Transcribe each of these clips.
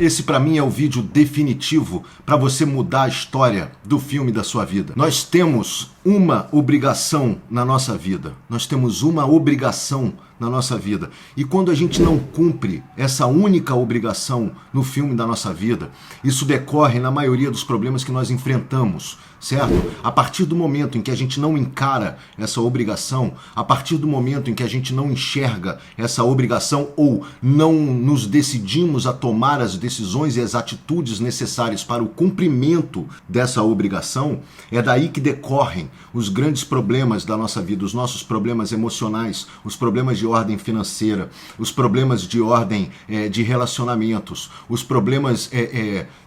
Esse para mim é o vídeo definitivo para você mudar a história do filme da sua vida. Nós temos uma obrigação na nossa vida. Nós temos uma obrigação na nossa vida. E quando a gente não cumpre essa única obrigação no filme da nossa vida, isso decorre na maioria dos problemas que nós enfrentamos, certo? A partir do momento em que a gente não encara essa obrigação, a partir do momento em que a gente não enxerga essa obrigação ou não nos decidimos a tomar as decisões e as atitudes necessárias para o cumprimento dessa obrigação, é daí que decorrem os grandes problemas da nossa vida, os nossos problemas emocionais, os problemas de ordem financeira, os problemas de ordem de relacionamentos, os problemas,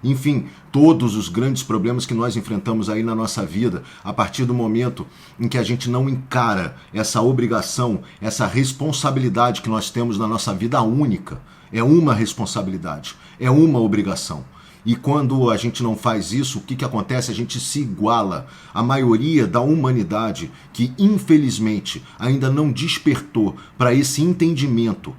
enfim, todos os grandes problemas que nós enfrentamos aí na nossa vida, a partir do momento em que a gente não encara essa obrigação, essa responsabilidade que nós temos na nossa vida única. É uma responsabilidade, é uma obrigação. E quando a gente não faz isso, o que acontece? A gente se iguala à maioria da humanidade que, infelizmente, ainda não despertou para esse entendimento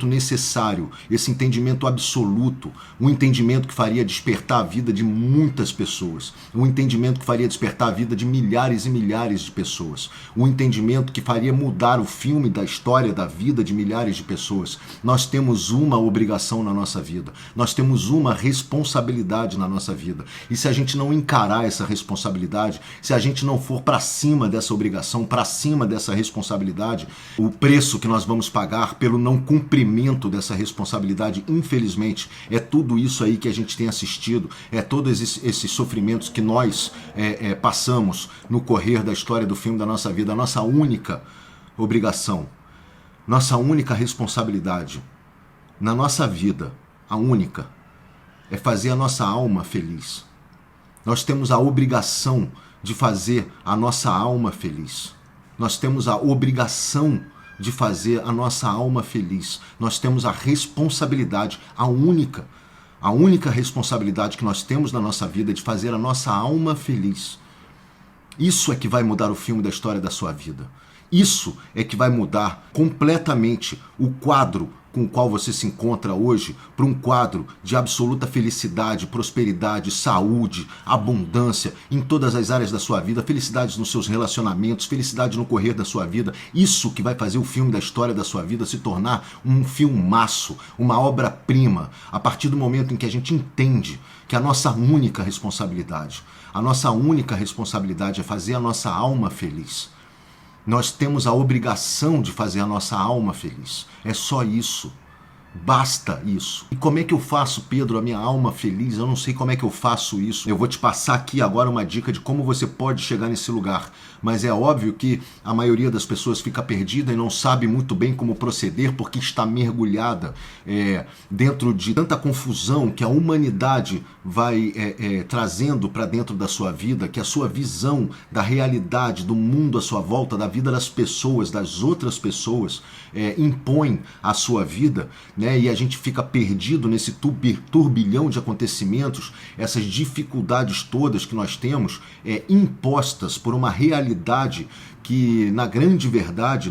necessário, esse entendimento absoluto, um entendimento que faria despertar a vida de muitas pessoas, um entendimento que faria despertar a vida de milhares e milhares de pessoas, um entendimento que faria mudar o filme da história da vida de milhares de pessoas. Nós temos uma obrigação na nossa vida, nós temos uma responsabilidade na nossa vida. E se a gente não encarar essa responsabilidade, se a gente não for para cima dessa obrigação, para cima dessa responsabilidade, o preço que nós vamos pagar pelo não cumprimento dessa responsabilidade, infelizmente, é tudo isso aí que a gente tem assistido, é todos esses sofrimentos que nós passamos no correr da história do filme da nossa vida. A nossa única obrigação, nossa única responsabilidade na nossa vida, a única, é fazer a nossa alma feliz. Nós temos a obrigação de fazer a nossa alma feliz. Nós temos a obrigação de fazer a nossa alma feliz. Nós temos a responsabilidade, a única responsabilidade que nós temos na nossa vida é de fazer a nossa alma feliz. Isso é que vai mudar o filme da história da sua vida. Isso é que vai mudar completamente o quadro com o qual você se encontra hoje para um quadro de absoluta felicidade, prosperidade, saúde, abundância em todas as áreas da sua vida, felicidade nos seus relacionamentos, felicidade no correr da sua vida. Isso que vai fazer o filme da história da sua vida se tornar um filmaço, uma obra-prima, a partir do momento em que a gente entende que a nossa única responsabilidade é fazer a nossa alma feliz. Nós temos a obrigação de fazer a nossa alma feliz. É só isso. Basta isso. E como é que eu faço, Pedro, a minha alma feliz? Eu não sei como é que eu faço isso. Eu vou te passar aqui agora uma dica de como você pode chegar nesse lugar. Mas é óbvio que a maioria das pessoas fica perdida e não sabe muito bem como proceder porque está mergulhada dentro de tanta confusão que a humanidade vai trazendo para dentro da sua vida, que a sua visão da realidade, do mundo à sua volta, da vida das pessoas, das outras pessoas, impõe à sua vida, né? E a gente fica perdido nesse turbilhão de acontecimentos, essas dificuldades todas que nós temos impostas por uma realidade que na grande verdade,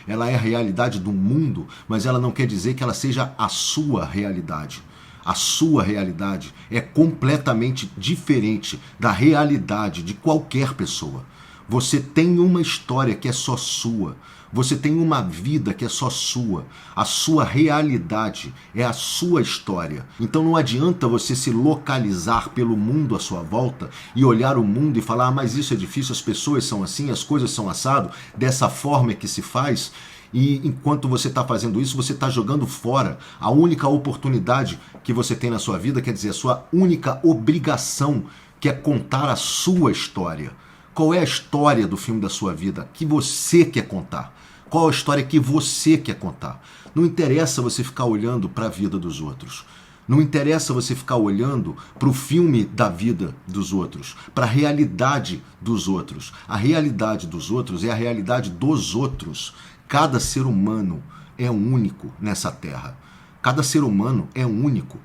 ela é a realidade do mundo, mas ela não quer dizer que ela seja a sua realidade. A sua realidade é completamente diferente da realidade de qualquer pessoa. Você tem uma história que é só sua. Você tem uma vida que é só sua. A sua realidade é a sua história. Então não adianta você se localizar pelo mundo à sua volta e olhar o mundo e falar, mas isso é difícil, as pessoas são assim, as coisas são assado, dessa forma é que se faz. E enquanto você está fazendo isso, você está jogando fora a única oportunidade que você tem na sua vida, quer dizer, a sua única obrigação, que é contar a sua história. Qual é a história do filme da sua vida que você quer contar? Qual a história que você quer contar? Não interessa você ficar olhando para a vida dos outros. Não interessa você ficar olhando para o filme da vida dos outros, para a realidade dos outros. A realidade dos outros é a realidade dos outros. Cada ser humano é único nessa terra. Cada ser humano é único.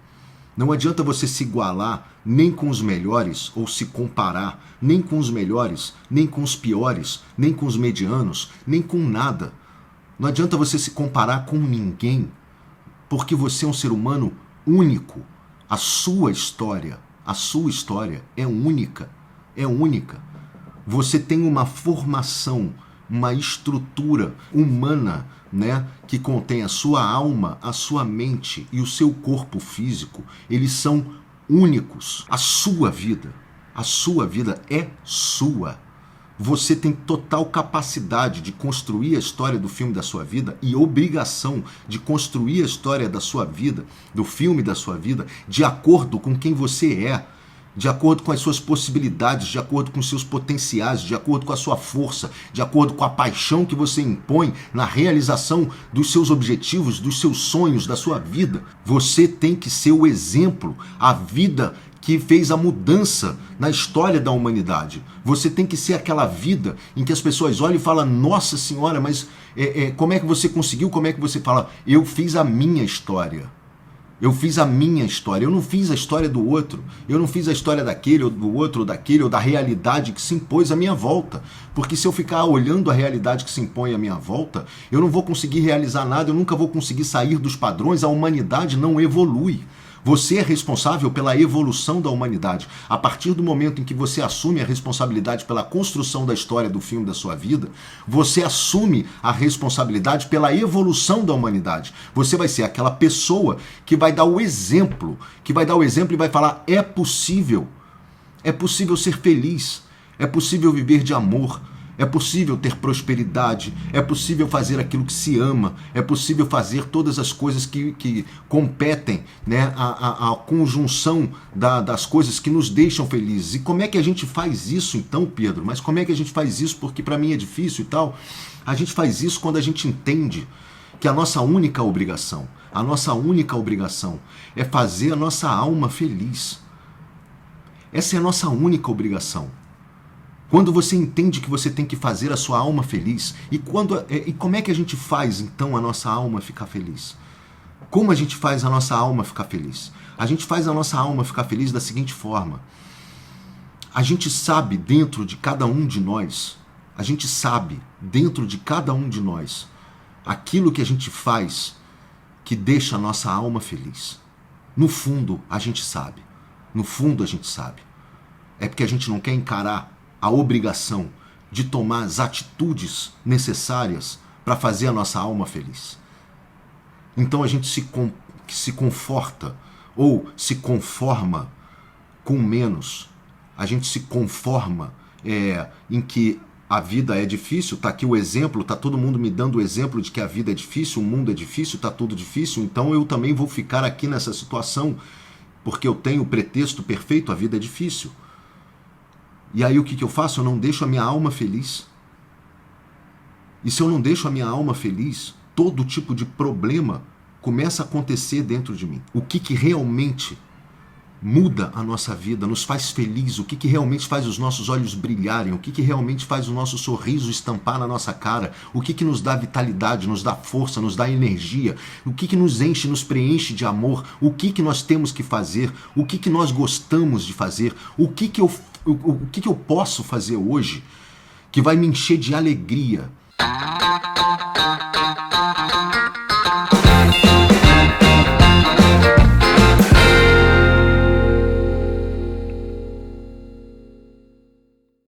Não adianta você se igualar nem com os melhores ou se comparar, nem com os melhores, nem com os piores, nem com os medianos, nem com nada. Não adianta você se comparar com ninguém, porque você é um ser humano único. A sua história é única, é única. Você tem uma formação, uma estrutura humana, né, que contém a sua alma, a sua mente e o seu corpo físico. Eles são únicos. A sua vida é sua. Você tem total capacidade de construir a história do filme da sua vida e obrigação de construir a história da sua vida, do filme da sua vida, de acordo com quem você é, de acordo com as suas possibilidades, de acordo com os seus potenciais, de acordo com a sua força, de acordo com a paixão que você impõe na realização dos seus objetivos, dos seus sonhos, da sua vida. Você tem que ser o exemplo, a vida que fez a mudança na história da humanidade. Você tem que ser aquela vida em que as pessoas olham e falam: nossa senhora, mas como é que você conseguiu? Como é que você fala? Eu fiz a minha história. Eu fiz a minha história, eu não fiz a história do outro, eu não fiz a história daquele ou do outro ou daquele ou da realidade que se impôs à minha volta. Porque se eu ficar olhando a realidade que se impõe à minha volta, eu não vou conseguir realizar nada, eu nunca vou conseguir sair dos padrões, a humanidade não evolui. Você é responsável pela evolução da humanidade. A partir do momento em que você assume a responsabilidade pela construção da história do filme da sua vida, você assume a responsabilidade pela evolução da humanidade. Você vai ser aquela pessoa que vai dar o exemplo, e vai falar: é possível ser feliz, é possível viver de amor, é possível ter prosperidade, é possível fazer aquilo que se ama, é possível fazer todas as coisas que competem, né, a conjunção das coisas que nos deixam felizes. E como é que a gente faz isso então, Pedro? Mas como é que a gente faz isso? Porque para mim é difícil e tal. A gente faz isso quando a gente entende que a nossa única obrigação é fazer a nossa alma feliz. Essa é a nossa única obrigação. Quando você entende que você tem que fazer a sua alma feliz, e como é que a gente faz então a nossa alma ficar feliz? Como a gente faz a nossa alma ficar feliz? A gente faz a nossa alma ficar feliz da seguinte forma: a gente sabe dentro de cada um de nós, aquilo que a gente faz que deixa a nossa alma feliz. No fundo a gente sabe. É porque a gente não quer encarar a obrigação de tomar as atitudes necessárias para fazer a nossa alma feliz. Então a gente se conforta ou se conforma com menos. A gente se conforma em que a vida é difícil. Tá aqui o exemplo, tá todo mundo me dando o exemplo de que a vida é difícil, o mundo é difícil, tá tudo difícil, então eu também vou ficar aqui nessa situação porque eu tenho o pretexto perfeito, a vida é difícil. E aí o que eu faço? Eu não deixo a minha alma feliz. E se eu não deixo a minha alma feliz, todo tipo de problema começa a acontecer dentro de mim. O que realmente muda a nossa vida, nos faz feliz, o que realmente faz os nossos olhos brilharem, o que realmente faz o nosso sorriso estampar na nossa cara, o que nos dá vitalidade, nos dá força, nos dá energia, o que nos enche, nos preenche de amor, o que nós temos que fazer, o que nós gostamos de fazer, o que eu posso fazer hoje que vai me encher de alegria.